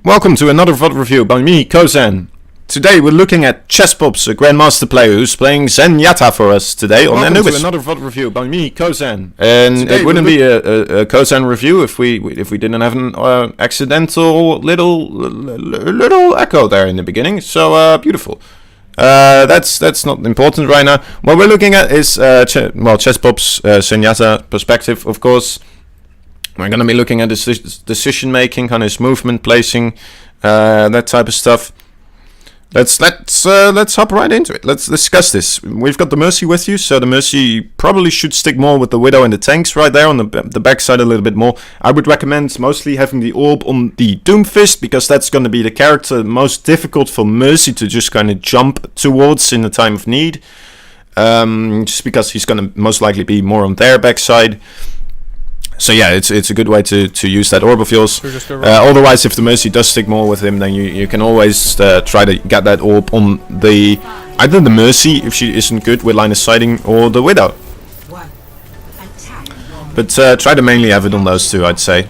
Welcome to another VOD review by me, Kozan. Today we're looking at Chesspops, a Grandmaster player who's playing Zenyatta for us today on Anubis. Welcome to another VOD review by me, Kozan. And today it wouldn't be a Kozan review if we didn't have an accidental little echo there in the beginning. So beautiful. That's not important right now. What we're looking at is Chesspops Zenyatta perspective, of course. We're going to be looking at his decision making, kind of his movement placing, that type of stuff. Let's hop right into it. Let's discuss this. We've got the Mercy with you, so the Mercy probably should stick more with the Widow and the tanks right there on the backside a little bit more. I would recommend mostly having the orb on the Doomfist, because that's going to be the character most difficult for Mercy to just kind of jump towards in the time of need. Just because he's going to most likely be more on their backside. So yeah, it's a good way to use that orb of yours. Otherwise, if the Mercy does stick more with him, then you can always try to get that orb on either the Mercy, if she isn't good with line of sighting, or the Widow. But try to mainly have it on those two, I'd say.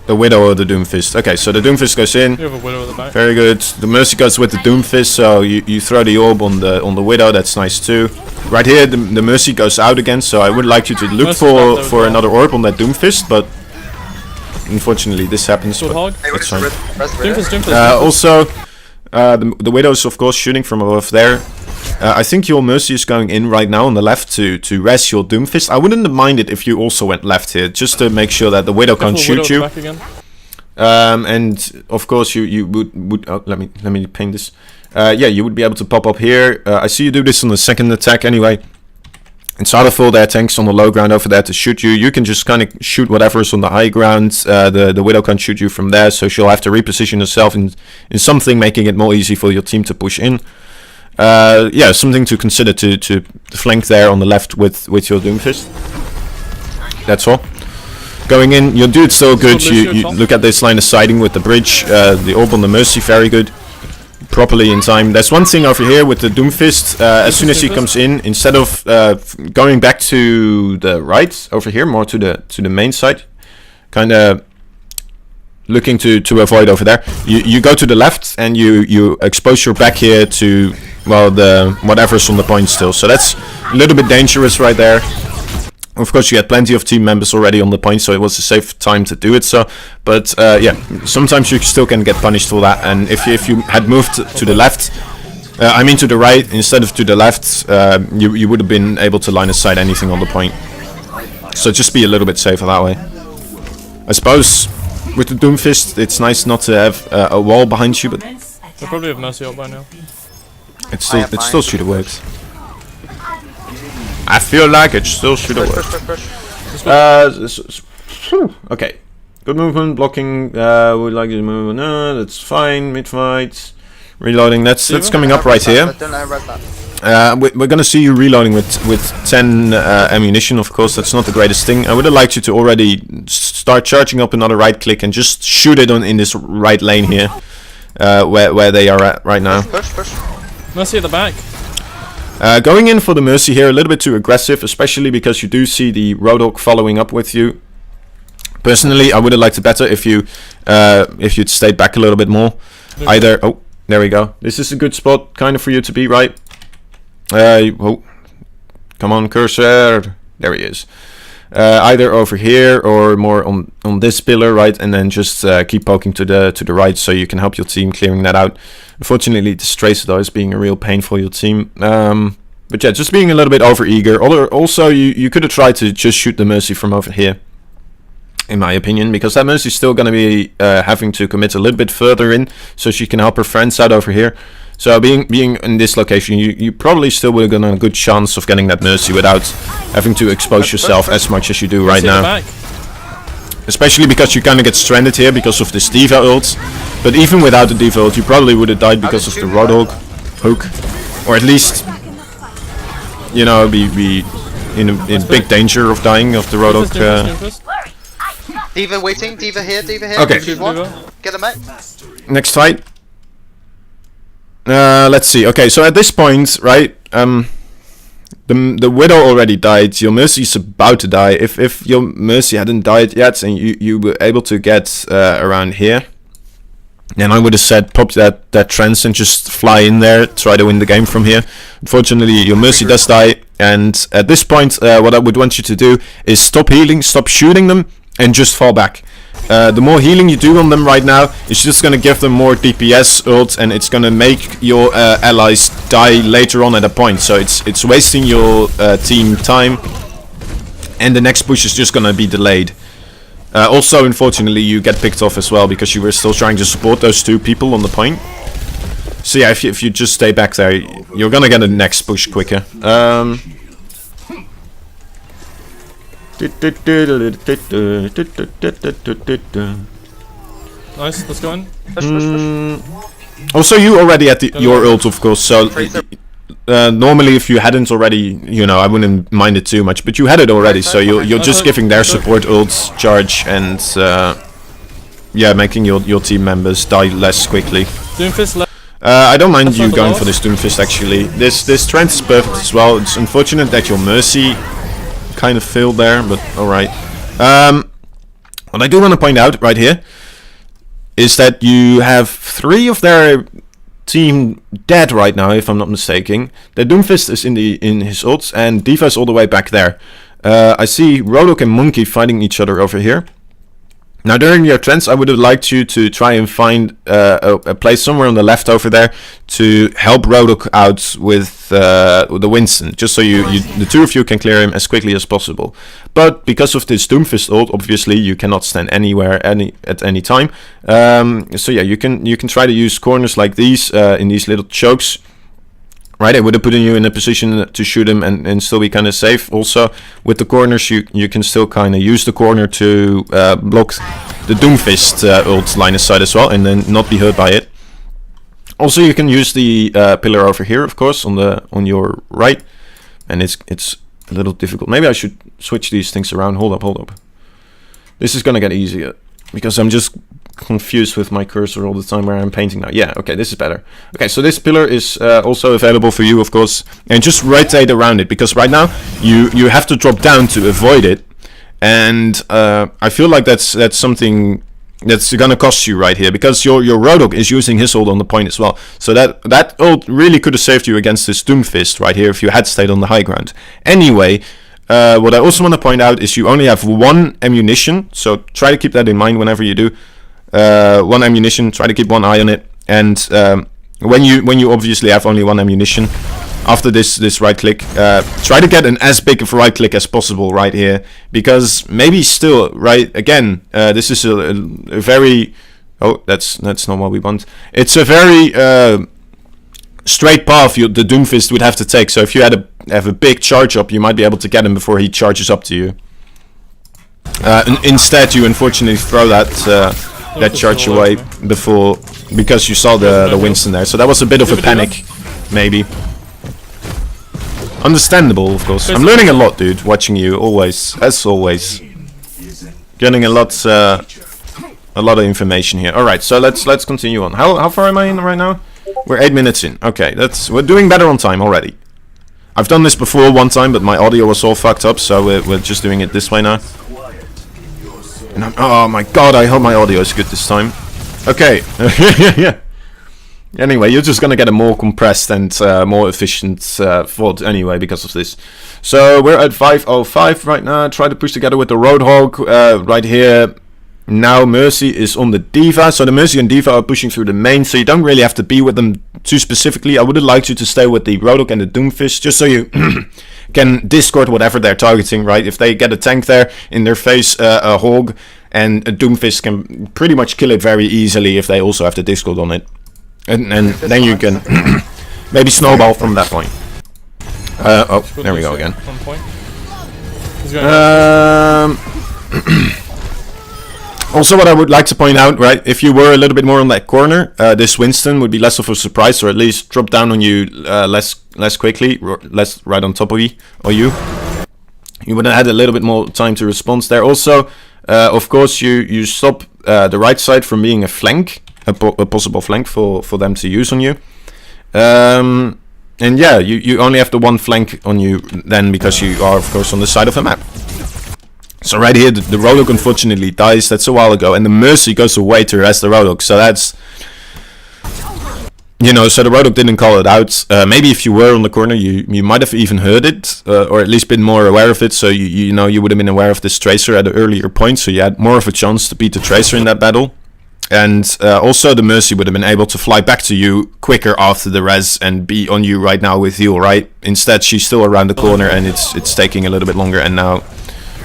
The Widow or the Doomfist. Okay, so the Doomfist goes in. You have a Widow at the back. Very good. The Mercy goes with the Doomfist, so you throw the orb on the Widow. That's nice too. Right here, the Mercy goes out again, so I would like you to look for another orb on that Doomfist, but unfortunately this happens. That's fine. Also, the Widow's of course shooting from above there. I think your Mercy is going in right now on the left to res your Doomfist. I wouldn't mind it if you also went left here, just to make sure that the Widow can't shoot you. And of course you would let me paint this. Yeah, you would be able to pop up here. I see you do this on the second attack anyway. It's harder for their tanks on the low ground over there to shoot you. You can just kind of shoot whatever's on the high ground. The Widow can't shoot you from there, so she'll have to reposition herself in something, making it more easy for your team to push in. Yeah, something to consider to flank there on the left with your Doomfist. That's all. Going in, your dude's so good. You look at this line of sighting with the bridge, the orb on the Mercy, very good. Properly in time. There's one thing over here with the Doomfist. As soon as he comes in, instead of going back to the right over here, more to the main side, kind of looking to avoid over there, you go to the left and you expose your back here to, well, the whatever's on the point still. So that's a little bit dangerous right there. Of course, you had plenty of team members already on the point, so it was a safe time to do it. So, but yeah, sometimes you still can get punished for that. And if you had moved to the left, I mean to the right instead of to the left, you would have been able to line of sight anything on the point. So just be a little bit safer that way. I suppose with the Doomfist, it's nice not to have a wall behind you, but they probably have Mercy up by now. It still should have worked. I feel like it still should have worked. Okay. Good movement, blocking, would like to move, no, that's fine, mid-fight. Reloading, that's coming up right here. We're gonna see you reloading with 10 ammunition, of course, that's not the greatest thing. I would have liked you to already start charging up another right click and just shoot it in this right lane here, where they are at right now. Push. Mercy at the back. Going in for the Mercy here, a little bit too aggressive, especially because you do see the Roadhog following up with you. Personally, I would have liked it better if you'd stayed back a little bit more. Either, oh, there we go. This is a good spot, kind of, for you to be, right? Oh, come on, cursor. There he is. Either over here or more on this pillar, right? And then just keep poking to the right, so you can help your team clearing that out. Unfortunately, this Tracer though is being a real pain for your team. But yeah, just being a little bit over eager. Also, you could have tried to just shoot the Mercy from over here, in my opinion, because that Mercy is still going to be having to commit a little bit further in, so she can help her friends out over here. So being in this location, you probably still would have gotten a good chance of getting that Mercy without having to expose yourself as much as you do right now. Especially because you kind of get stranded here because of this D.Va ult. But even without the D.Va ult, you probably would have died because of the Roadhog hook. Or at least, you know, be in big danger of dying of the Roadhog. D.Va waiting, D.Va here. Okay. Get him, mate. Next fight. Let's see. Okay, so at this point, right, The Widow already died. Your Mercy's about to die. If your Mercy hadn't died yet and you were able to get around here, then I would have said pop that trance and just fly in there, try to win the game from here. Unfortunately, your Mercy does die, and at this point, what I would want you to do is stop healing, stop shooting them, and just fall back. The more healing you do on them right now, it's just gonna give them more DPS ult, and it's gonna make your allies die later on at a point. So it's wasting your team time, and the next push is just gonna be delayed. Also, unfortunately, you get picked off as well because you were still trying to support those two people on the point. So yeah, if you just stay back there, you're gonna get a next push quicker. Nice, let's go in. Also, you already had your ult, of course, so normally if you hadn't already, you know, I wouldn't mind it too much, but you had it already, so you're just giving their support ults charge and yeah, making your team members die less quickly. Doomfist left. I don't mind you going for this Doomfist actually. This trance is perfect as well. It's unfortunate that your Mercy kind of failed there, but alright. What I do want to point out right here is that you have 3 of their team dead right now, if I'm not mistaken. The Doomfist is in his ults, and D.Va is all the way back there. I see Rodok and Monkey fighting each other over here. Now, during your trance, I would have liked you to try and find a place somewhere on the left over there to help Rodok out with the Winston, just so the two of you can clear him as quickly as possible. But because of this Doomfist ult, obviously you cannot stand anywhere at any time. So yeah, you can try to use corners like these in these little chokes. Right, it would have put you in a position to shoot him and still be kind of safe. Also, with the corners, you can still kind of use the corner to block the Doomfist ult line of sight as well, and then not be hurt by it. Also, you can use the pillar over here, of course, on your right, and it's a little difficult. Maybe I should switch these things around. Hold up. This is gonna get easier because I'm just confused with my cursor all the time where I'm painting now. Yeah, okay, this is better. Okay, so this pillar is also available for you, of course, and just rotate around it, because right now you have to drop down to avoid it, and I feel like that's something that's gonna cost you right here, because your Rodok is using his ult on the point as well. So that ult really could have saved you against this Doomfist right here if you had stayed on the high ground. Anyway, what I also want to point out is you only have 1 ammunition, so try to keep that in mind whenever you do. 1 ammunition, try to keep 1 eye on it, and when you obviously have only 1 ammunition, after this right click, try to get an as big of right click as possible right here, because maybe still, right, again, this is a very, oh, that's not what we want. It's a very straight path the Doomfist would have to take, so if you have a big charge up, you might be able to get him before he charges up to you. Instead, you unfortunately throw that charge away because you saw the Winston there, so that was a bit of a panic, maybe. Understandable, of course. I'm learning a lot, dude, watching you, always, as always. Getting a lot of information here. Alright, so let's continue on. How far am I in right now? We're 8 minutes in. Okay, we're doing better on time already. I've done this before one time, but my audio was all fucked up, so we're just doing it this way now. And oh my god, I hope my audio is good this time. Okay. Yeah. Anyway, you're just gonna get a more compressed and more efficient VOD anyway because of this. So we're at 5:05 right now. Try to push together with the Roadhog right here. Now Mercy is on the D.Va, so the Mercy and D.Va are pushing through the main, so you don't really have to be with them too specifically. I would have liked you to stay with the Roadhog and the Doomfist, just so you can discord whatever they're targeting, right? If they get a tank there in their face, a Hog, and a Doomfist can pretty much kill it very easily if they also have the discord on it. And then you can maybe snowball from that point. Oh, there we go again. Also, what I would like to point out, right, if you were a little bit more on that corner, this Winston would be less of a surprise, or at least drop down on you less quickly, less right on top of you, You would have had a little bit more time to respond there. Also, of course, you stop the right side from being a flank, a possible flank for them to use on you. And yeah, you only have the one flank on you then, because you are of course on the side of the map. So right here, the Roadhog unfortunately dies. That's a while ago, and the Mercy goes away to arrest the Roadhog. So that's, you know, so the Roadhog didn't call it out. Maybe if you were on the corner, you might have even heard it, or at least been more aware of it. So you know, you would have been aware of this Tracer at an earlier point. So you had more of a chance to beat the Tracer in that battle. And also the Mercy would have been able to fly back to you quicker after the res and be on you right now with heal, right? Instead, she's still around the corner, and it's taking a little bit longer. And now,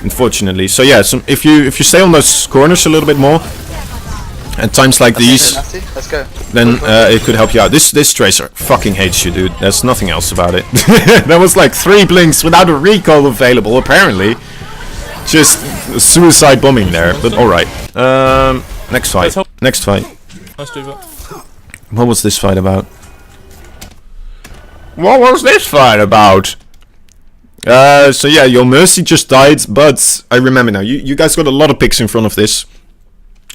unfortunately, so yeah, so if you stay on those corners a little bit more at times like these, let's go. then it could help you out. This Tracer fucking hates you, dude. There's nothing else about it. That was like 3 blinks without a recall available, apparently. Just suicide bombing there, but alright. Next fight. Next fight. Nice D.Va. What was this fight about? What was this fight about? So yeah, your Mercy just died, but I remember now. You guys got a lot of picks in front of this.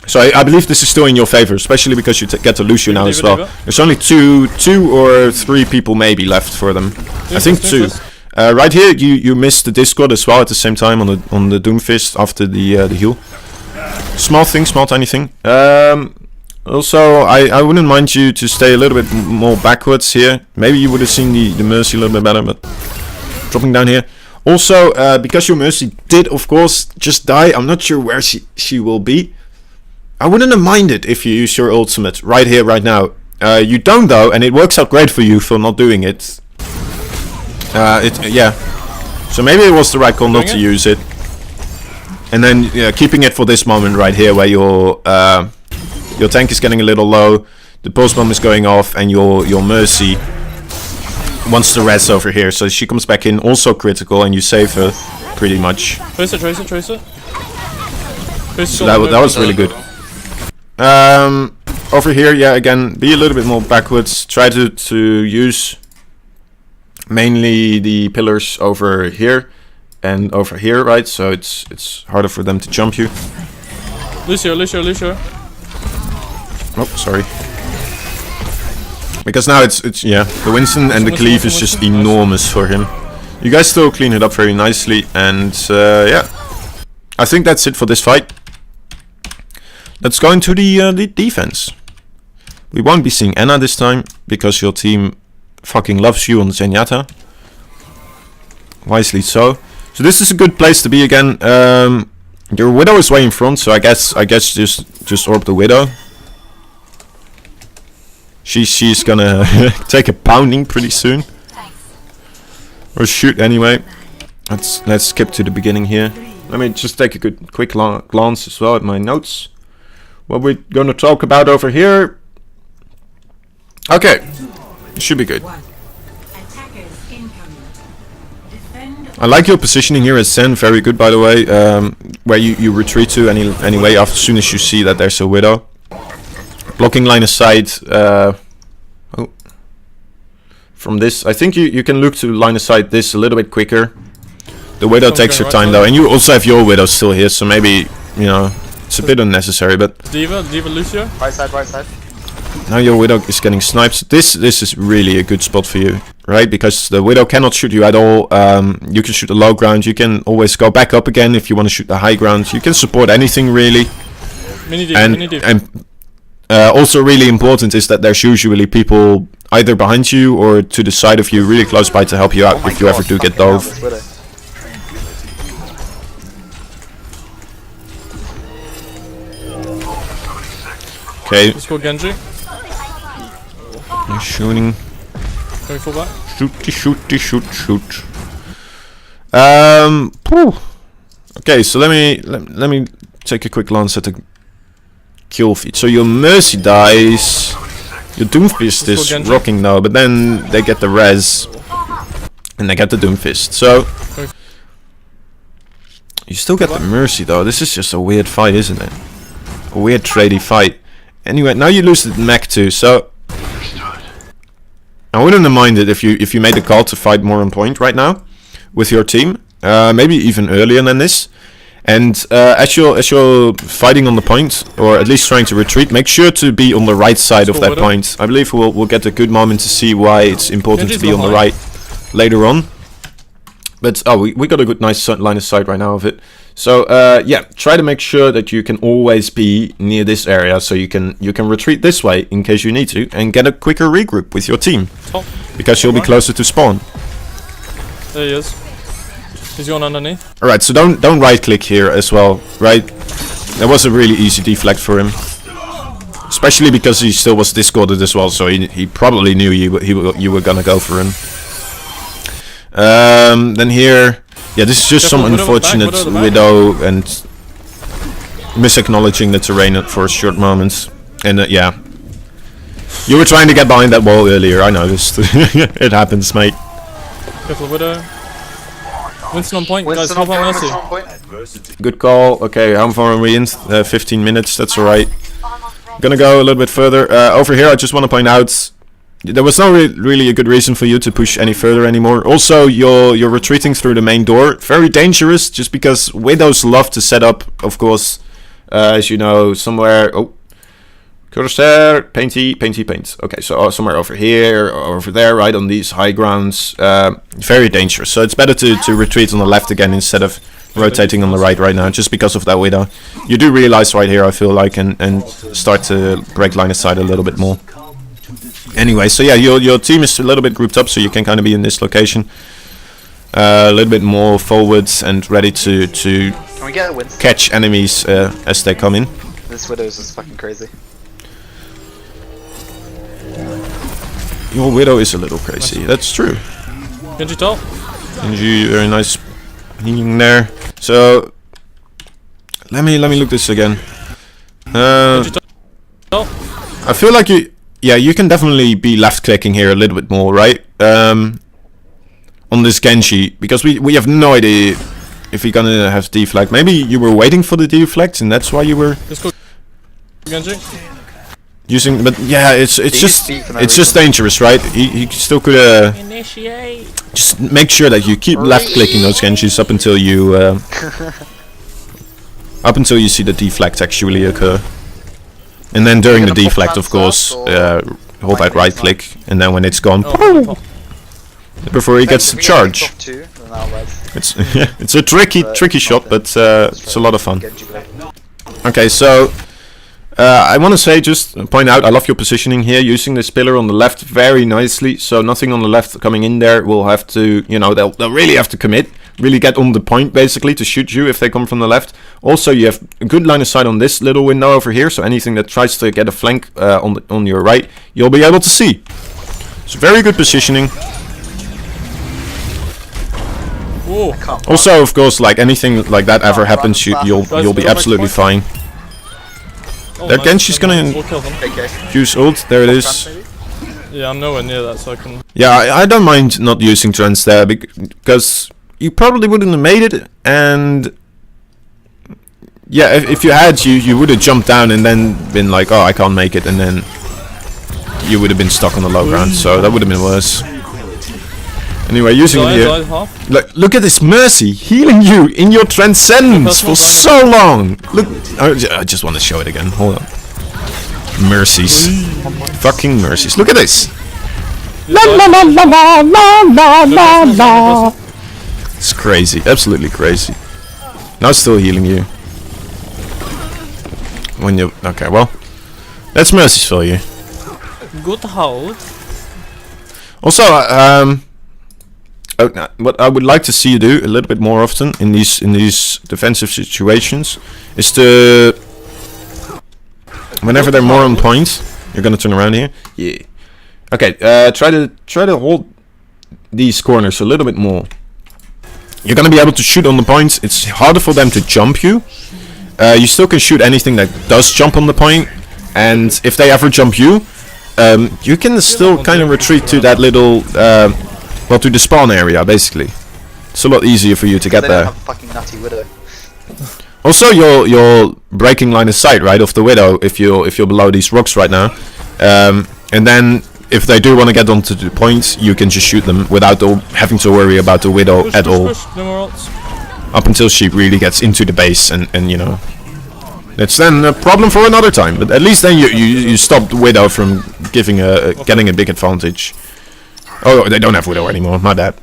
So I believe this is still in your favor, especially because you get to Lucio now as well. There's only two or three people maybe left for them. I think 2. Right here, you missed the Discord as well at the same time on the Doomfist after the heal. Small thing, small tiny thing. Also, I wouldn't mind you to stay a little bit more backwards here. Maybe you would have seen the Mercy a little bit better, but dropping down here. Also, because your Mercy did, of course, just die, I'm not sure where she will be. I wouldn't have minded if you use your ultimate right here, right now. You don't though, and it works out great for you for not doing it. Yeah. So maybe it was the right call not to use it. And then keeping it for this moment right here, where your tank is getting a little low, the pulse bomb is going off, and your Mercy wants to res over here. So she comes back in, also critical, and you save her pretty much. Tracer. So that was really good. Over here, yeah, again, be a little bit more backwards. Try to use mainly the pillars over here and over here, right? So it's harder for them to jump you. Lucio. Oh, sorry. Because now it's yeah, the Winston and the cleave is just enormous for him. You guys still clean it up very nicely, and yeah, I think that's it for this fight. Let's go into the defense. We won't be seeing Anna this time, because your team fucking loves you on Zenyatta. Wisely so. So this is a good place to be again. Your Widow is way in front, so I guess just orb the Widow. She's gonna take a pounding pretty soon. Or shoot anyway. Let's skip to the beginning here. Let me just take a quick glance as well at my notes. What we're gonna talk about over here. Okay, should be good. I like your positioning here as Zen, very good by the way. Where you retreat to anyway as soon as you see that there's a Widow. Blocking line of sight. From this, I think you can look to line of sight this a little bit quicker. The Widow takes her time though, and you also have your Widow still here, so maybe, you know, it's a bit unnecessary, but... D.Va, Lucio? Right side. Now your Widow is getting sniped. This is really a good spot for you, right? Because the Widow cannot shoot you at all. You can shoot the low ground. You can always go back up again if you want to shoot the high ground. You can support anything really. And also really important is that there's usually people either behind you or to the side of you, really close by, to help you out if you ever do get dove. Okay. Let's go Genji. You're shooting. Going full back. Shoot. Okay, so let me take a quick glance at the kill feed. So your Mercy dies. Your Doomfist is rocking now, but then they get the res and they get the Doomfist. So you still get the Mercy though. This is just a weird fight, isn't it? A weird tradey fight. Anyway, now you lose the mech too, so I wouldn't have minded if you made the call to fight more on point right now with your team. Maybe even earlier than this. And as you're fighting on the point, or at least trying to retreat, make sure to be on the right side of that point. I believe we'll get a good moment to see why it's important to be on the right later on. But we got a good nice line of sight right now of it. So yeah, try to make sure that you can always be near this area, so you can retreat this way in case you need to, and get a quicker regroup with your team, because you'll be closer to spawn. There he is. He's going underneath. Alright, so don't right click here as well, right? That was a really easy deflect for him, especially because he still was discorded as well, so he probably knew you were gonna go for him. Then here, yeah, this is just some unfortunate Widow and misacknowledging the terrain for a short moment. And yeah, you were trying to get behind that wall earlier, I noticed. It happens, mate. Careful, Widow. Winston on point, Winston guys. Help out Winston Mercy. on point. Good call. Okay, how far are we in? 15 minutes, that's alright. Gonna go a little bit further. Over here, I just want to point out, there was no really a good reason for you to push any further anymore. Also, you're retreating through the main door. Very dangerous, just because Widows love to set up, of course, as you know, somewhere... Oh, cursor, paint. Okay, so somewhere over here, or over there, right, on these high grounds. Very dangerous. So it's better to retreat on the left again instead of rotating on the right now, just because of that Widow. You do realize right here, I feel like, and start to break line of sight a little bit more. Anyway, so yeah, your team is a little bit grouped up, so you can kind of be in this location. A little bit more forwards and ready to Can we get a win? catch enemies as they come in. This Widow's is fucking crazy. Your Widow is a little crazy, that's true. Genji top. Genji, very nice healing there. So, let me look this again. Genji top. I feel like you can definitely be left clicking here a little bit more, right? On this Genji, because we have no idea if we're gonna have deflect. Maybe you were waiting for the deflect and that's why you were Genji. using, but yeah, it's just dangerous, right? He still could Initiate. just make sure that you keep left clicking those Genjis up until you see the deflect actually occur. And then during the deflect, of course, hold that right click, and then when it's gone, before he gets the charge. It's a tricky shot, but it's a lot of fun. Okay, so I want to say, just point out, I love your positioning here, using this pillar on the left very nicely. So nothing on the left coming in there will have to, you know, they'll really have to commit. Really get on the point, basically, to shoot you if they come from the left. Also, you have a good line of sight on this little window over here, so anything that tries to get a flank on your right, you'll be able to see. It's very good positioning. Whoa. Also, of course, like anything like that ever happens, you'll be absolutely fine. Oh, There, nice. Genshi's gonna We'll kill them. use ult. There it is. Yeah, I'm nowhere near that, so I can... Yeah, I don't mind not using trends there, because you probably wouldn't have made it, and yeah, if you had, you would have jumped down and then been like, oh, I can't make it, and then you would have been stuck on the low ground, so that would have been worse. Anyway, using it here. Look at this Mercy healing you in your Transcendence for so long. Look, I just want to show it again. Hold on. Mercies. Fucking mercies. Look at this. La la la la la la la la. It's crazy. Absolutely crazy. Now it's still healing you. When you... Okay, well. That's mercies for you. Good hold. Also, what I would like to see you do a little bit more often in these defensive situations is to, whenever they're more on point, you're gonna turn around here. Yeah. Okay. Try to hold these corners a little bit more. You're gonna be able to shoot on the points. It's harder for them to jump you. You still can shoot anything that does jump on the point, and if they ever jump you, you can still kind of retreat to that little, well, to the spawn area, basically. It's a lot easier for you to get there. Fucking nutty Widow. Also, you're breaking line of sight, right, of the Widow if you're below these rocks right now, and then if they do want to get onto the point, you can just shoot them without having to worry about the Widow at all. Push. No more ults. up until she really gets into the base, and you know, that's then a problem for another time. But at least then you stopped Widow from getting a big advantage. Oh, they don't have Widow anymore. My bad.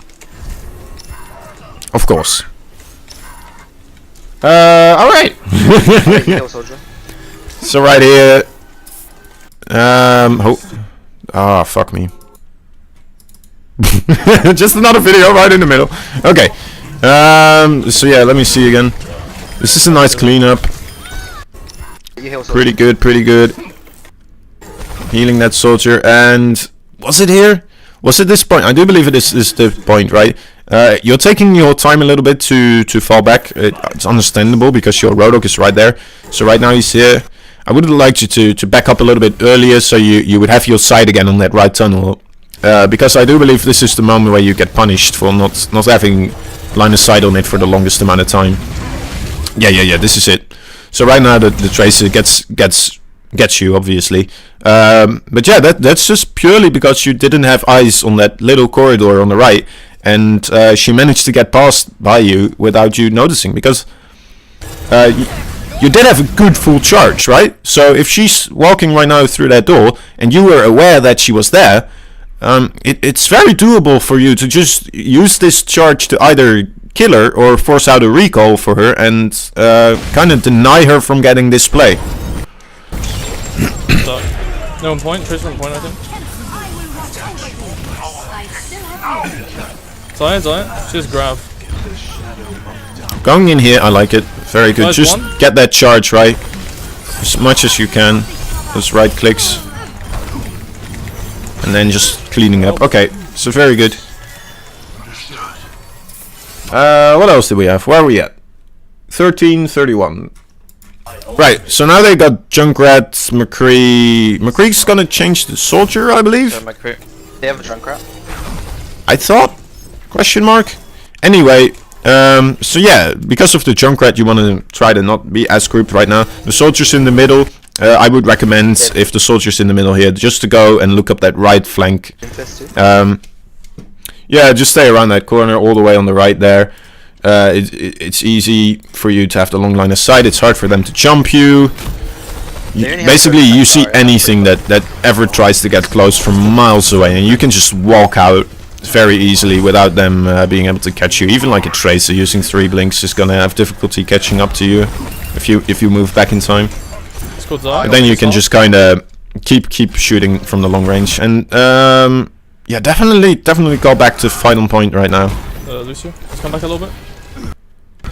Of course. All right. Kill soldier. So right here. Fuck me. Just another video right in the middle. Okay. So yeah, let me see again. This is a nice cleanup. Pretty good, pretty good. Healing that soldier, and was it here? Was it this point? I do believe it is the point, right? You're taking your time a little bit to fall back. It's understandable because your Rodok is right there. So right now he's here. I would have liked you to back up a little bit earlier, so you would have your sight again on that right tunnel. Because I do believe this is the moment where you get punished for not having line of sight on it for the longest amount of time. Yeah. This is it. So right now the Tracer gets you, obviously. But yeah, that's just purely because you didn't have eyes on that little corridor on the right, and she managed to get past by you without you noticing, because you did have a good full charge, right? So if she's walking right now through that door and you were aware that she was there, it's very doable for you to just use this charge to either kill her or force out a recall for her and kind of deny her from getting this play. No one point, Tracer on point, I think. Zion, she has grab. Going in here, I like it. Very good. Nice Just one. get that charge right as much as you can. Those right clicks. And then just cleaning up. Okay, so very good. What else did we have? Where are we at? 13:31. Right, so now they got Junkrat, McCree. McCree's gonna change the soldier, I believe. They have a Junkrat. I thought? Question mark? Anyway, so yeah, because of the Junkrat, you want to try to not be as grouped right now. The soldier's in the middle. I would recommend, if the soldier's in the middle here, just to go and look up that right flank. Yeah, just stay around that corner all the way on the right there. It's easy for you to have the long line of sight. It's hard for them to jump you. Basically, you see anything that ever tries to get close from miles away, and you can just walk out very easily without them being able to catch you. Even like a Tracer using 3 blinks is gonna have difficulty catching up to you if you move back in time. But then you can just kind of keep shooting from the long range, and yeah, definitely go back to fight on point right now. Lucio, let's come back a little bit.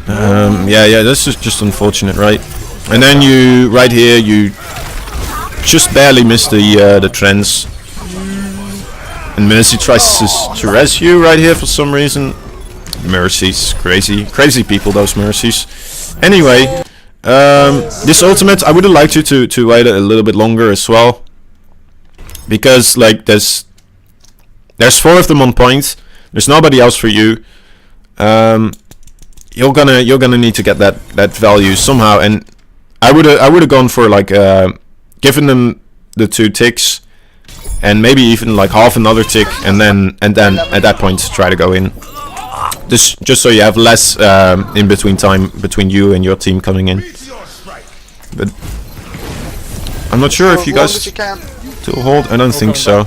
Yeah, this is just unfortunate, right? And then you right here, you just barely miss the trends. And Mercy tries to res you right here for some reason. Mercies, crazy people, those Mercies. Anyway, this ultimate, I would have liked you to wait a little bit longer as well, because like there's 4 of them on point. There's nobody else for you. You're gonna need to get that value somehow, and I would have gone for like giving them the 2 ticks, and maybe even like half another tick, and then at that point try to go in. Just so you have less in between time between you and your team coming in. But I'm not sure if you guys still hold. I don't think so.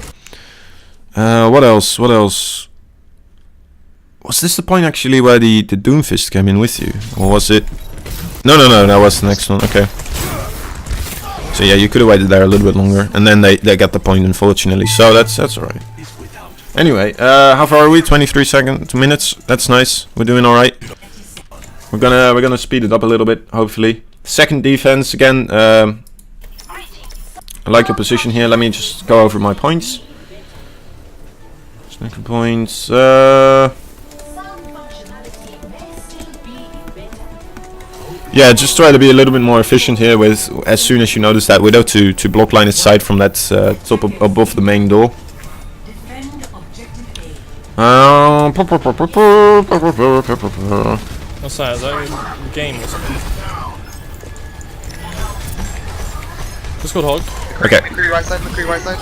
What else? Was this the point actually where the Doomfist came in with you? Or was it? No, that was the next one. Okay. So yeah, you could have waited there a little bit longer, and then they got the point, unfortunately. So that's alright. Anyway, how far are we? 23 minutes. That's nice. We're doing alright. We're gonna speed it up a little bit, hopefully. Second defense again. I like your position here. Let me just go over my points. Snacker points. Yeah, just try to be a little bit more efficient here with, as soon as you notice that Widow, to block line of sight from that top above the main door. What's that? Is that a game or something? Let's go hog. Okay. McCree right side.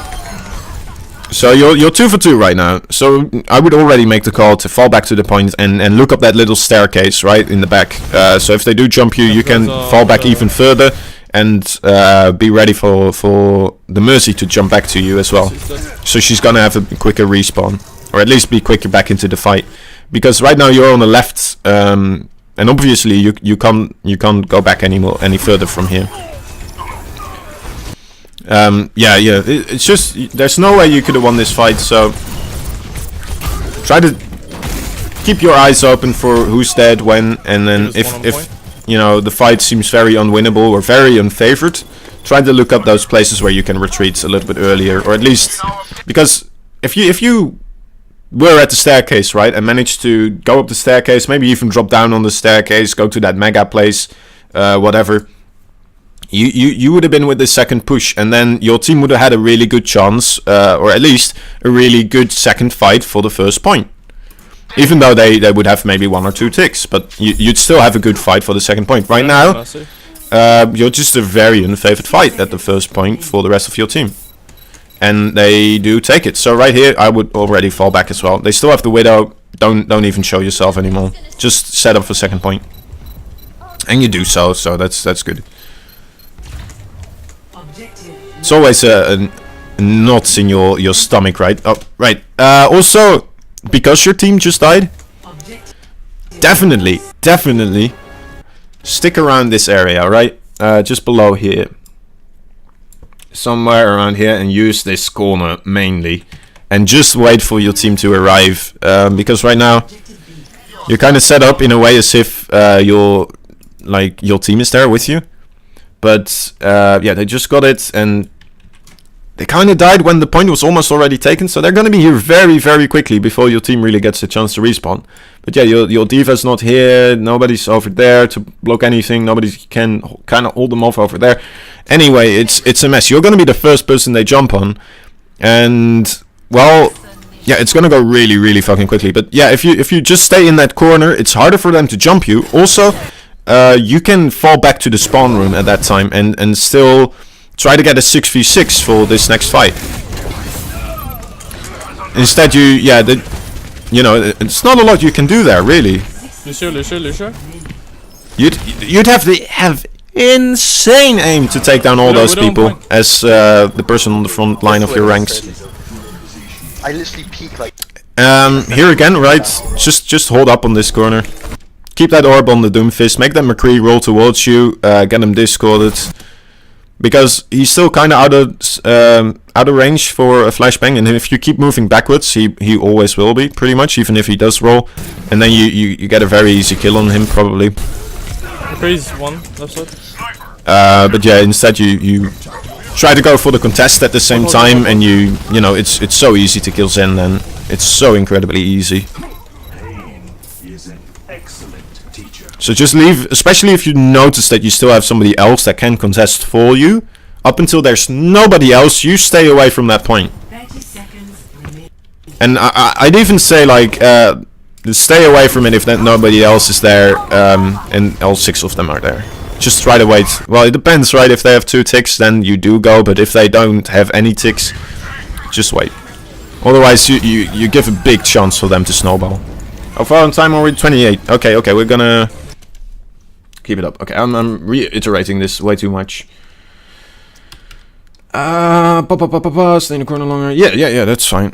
So you're 2 for 2 right now. So I would already make the call to fall back to the point and look up that little staircase right in the back. So if they do jump you, you can fall back even further and be ready for the Mercy to jump back to you as well. So she's gonna have a quicker respawn, or at least be quicker back into the fight. Because right now you're on the left, and obviously you can't go back any further from here. Yeah, it's just there's no way you could have won this fight, so try to keep your eyes open for who's dead when, and then if you know the fight seems very unwinnable or very unfavored, try to look up those places where you can retreat a little bit earlier, or at least because if you were at the staircase, right, and managed to go up the staircase, maybe even drop down on the staircase, go to that mega place, whatever. You would have been with the second push, and then your team would have had a really good chance, or at least a really good second fight for the first point. Even though they would have maybe 1 or 2 ticks, but you'd still have a good fight for the second point. Right now, you're just a very unfavored fight at the first point for the rest of your team. And they do take it. So right here, I would already fall back as well. They still have the Widow. Don't even show yourself anymore. Just set up for second point. And you do so that's good. It's always a knots in your stomach, right? Oh, right. Also, because your team just died, definitely stick around this area, right? Just below here. Somewhere around here, and use this corner mainly. And just wait for your team to arrive. Because right now, you're kind of set up in a way as if your team is there with you. But yeah, they just got it, and they kind of died when the point was almost already taken. So they're going to be here very, very quickly before your team really gets a chance to respawn. But yeah, your D.Va's not here. Nobody's over there to block anything. Nobody can kind of hold them off over there. Anyway, it's a mess. You're going to be the first person they jump on, and well, yeah, it's going to go really, really fucking quickly. But yeah, if you just stay in that corner, it's harder for them to jump you. Also, you can fall back to the spawn room at that time and still try to get a 6v6 for this next fight. Instead, you know, it's not a lot you can do there, really. Lucio. You'd have to have insane aim to take down all those people as the person on the front line of your ranks. I literally peek like. Here again, right? Just hold up on this corner. Keep that orb on the Doomfist. Make that McCree roll towards you. Get him discorded. Because he's still kind of out of range for a flashbang, and if you keep moving backwards, he always will be, pretty much, even if he does roll. And then you get a very easy kill on him, probably. McCree's one, left side. But yeah, instead you try to go for the contest at the same time, and you know, it's so easy to kill Zen then. It's so incredibly easy. So just leave, especially if you notice that you still have somebody else that can contest for you. Up until there's nobody else, you stay away from that point. And I'd even say, like, stay away from it if nobody else is there, and all 6 of them are there. Just try to wait. Well, it depends, right? If they have 2 ticks, then you do go, but if they don't have any ticks, just wait. Otherwise, you give a big chance for them to snowball. How far on time are we? 28. Okay, we're gonna keep it up. Okay, I'm reiterating this way too much. Stay in the corner longer. Yeah, that's fine.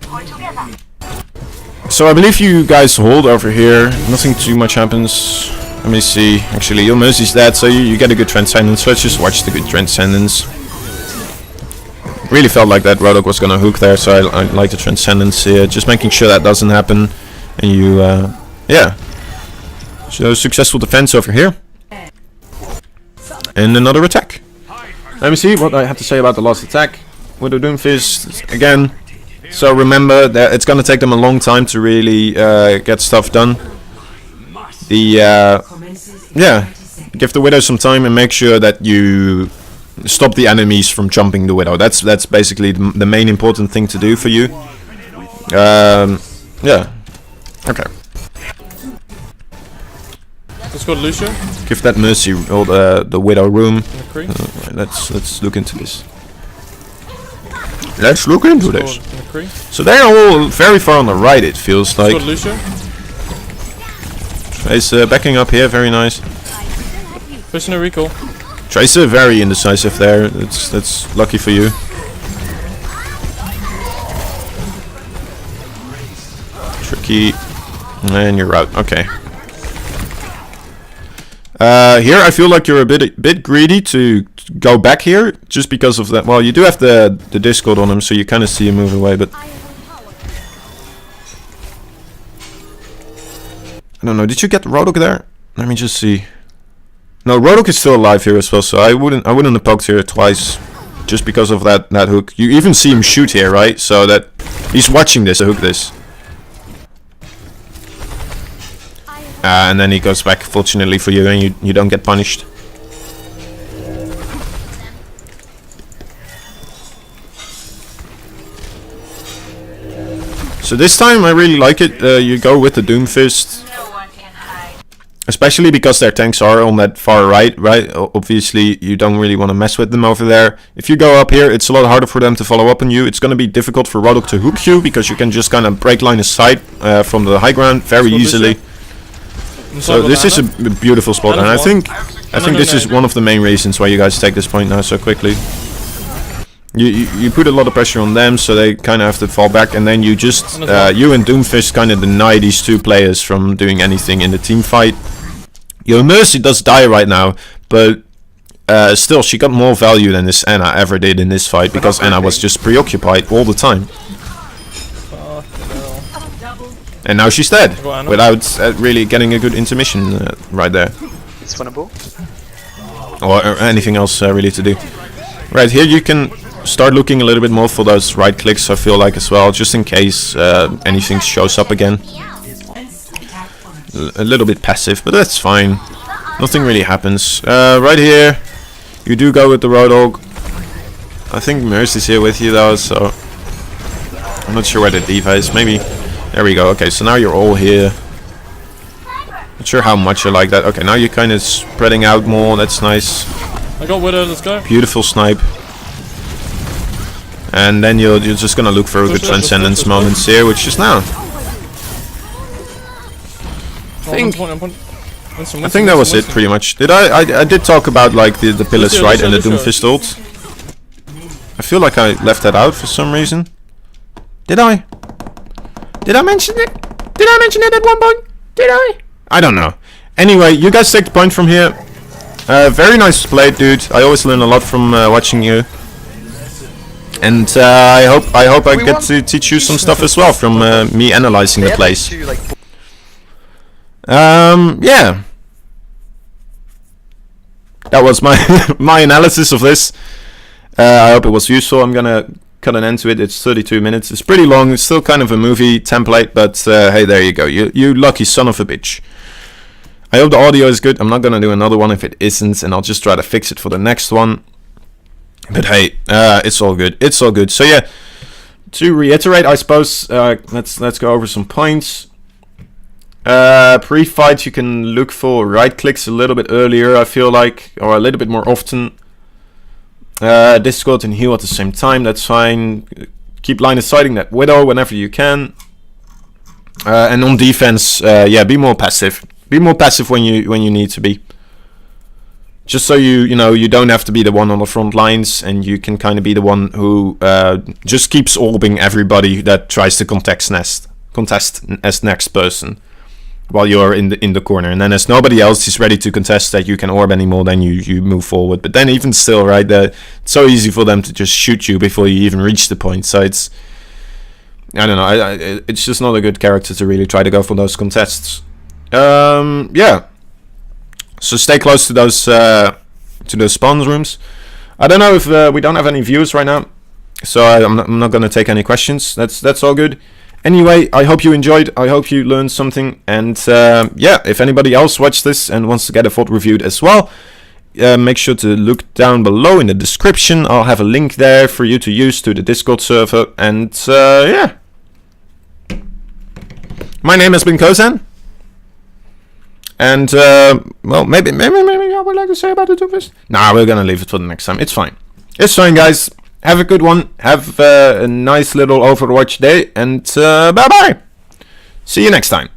So I believe you guys hold over here. Nothing too much happens. Let me see. Actually, your Mercy's dead, so you get a good Transcendence. Let's just watch the good Transcendence. Really felt like that Rodok was gonna hook there, so I like the Transcendence here. Just making sure that doesn't happen. And you, yeah. So successful defense over here. And another attack. Let me see what I have to say about the last attack. With the Doomfist again. So remember that it's gonna take them a long time to really get stuff done. Yeah, give the Widow some time and make sure that you stop the enemies from jumping the Widow. That's basically the main important thing to do for you. Yeah. Okay. Let's go to Lucio. Give that Mercy or the Widow room. Let's look into this. Let's look into this. McCree. So they're all very far on the right, it feels like. Got Lucio. Tracer backing up here, very nice. Pushing a recall. Tracer very indecisive there. That's lucky for you. Tricky. And you're out. Okay. Here I feel like you're a bit greedy to go back here, just because of that. Well, you do have the Discord on him, so you kind of see him move away, but I don't know. Did you get Rodok there? Let me just see. No, Rodok is still alive here as well, so I wouldn't have poked here twice, just because of that hook. You even see him shoot here, right? So that he's watching this hook this. And then he goes back, fortunately for you, and you don't get punished. So this time I really like it. You go with the Doomfist. Especially because their tanks are on that far right, Obviously, you don't really want to mess with them over there. If you go up here, it's a lot harder for them to follow up on you. It's going to be difficult for Rodok to hook you, because you can just kind of break line of sight from the high ground very easily. So this is a beautiful spot, and I think this is one of the main reasons why you guys take this point now so quickly. You put a lot of pressure on them, so they kind of have to fall back, and then you just you and Doomfist kind of deny these two players from doing anything in the team fight. Your Mercy does die right now, but still, she got more value than this Anna ever did in this fight, because Anna was just preoccupied all the time. And now she's dead, without really getting a good intermission right there. It's winnable. Or anything else really to do. Right, here you can start looking a little bit more for those right clicks, I feel like, as well, just in case anything shows up again. A little bit passive, but that's fine. Nothing really happens. Right here, you do go with the Roadhog. I think Mercy's here with you though, so I'm not sure where the diva is. Maybe. There we go. Okay, so now you're all here. Not sure how much I like that. Okay, now you're kind of spreading out more. That's nice. I got Widow. Let's go. Beautiful snipe. And then you're just gonna look for good transcendence moments here, which is now. I think that was it pretty much. Did I did talk about like the pillars right and the Doomfist ult. I feel like I left that out for some reason. Did I? Did I mention it? Did I mention it at one point? Did I? I don't know. Anyway, you guys take the point from here. Very nice play, dude. I always learn a lot from watching you. And I hope I get to teach you some stuff as well from me analyzing the plays. Yeah. That was my my analysis of this. I hope it was useful. I'm gonna cut an end to it. It's 32 minutes. It's pretty long. It's still kind of a movie template, but hey, there you go. You lucky son of a bitch. I hope the audio is good. I'm not gonna do another one if it isn't, and I'll just try to fix it for the next one. But hey, it's all good. It's all good. So yeah, to reiterate, I suppose let's go over some points. Pre-fight, you can look for right clicks a little bit earlier, I feel like, or a little bit more often. Discord and heal at the same time, that's fine. Keep line of sighting that Widow whenever you can. And on defense, yeah, be more passive. Be more passive when you need to be. Just so you know you don't have to be the one on the front lines, and you can kind of be the one who just keeps orbing everybody that tries to contest as next person. While you're in the corner, and then as nobody else is ready to contest that you can orb anymore, then you move forward. But then even still, right, it's so easy for them to just shoot you before you even reach the point. So it's, I don't know, it's just not a good character to really try to go for those contests. Yeah. So stay close to those spawn rooms. I don't know if we don't have any viewers right now, so I'm not gonna take any questions. That's all good. Anyway, I hope you enjoyed, I hope you learned something, and yeah, if anybody else watched this and wants to get a VOD reviewed as well, make sure to look down below in the description. I'll have a link there for you to use to the Discord server, and yeah. My name has been Kozan, and well, maybe I would like to say about the Doomfist. Nah, we're gonna leave it for the next time. It's fine, guys. have a good one. Have a nice little Overwatch day, and bye bye. See you next time.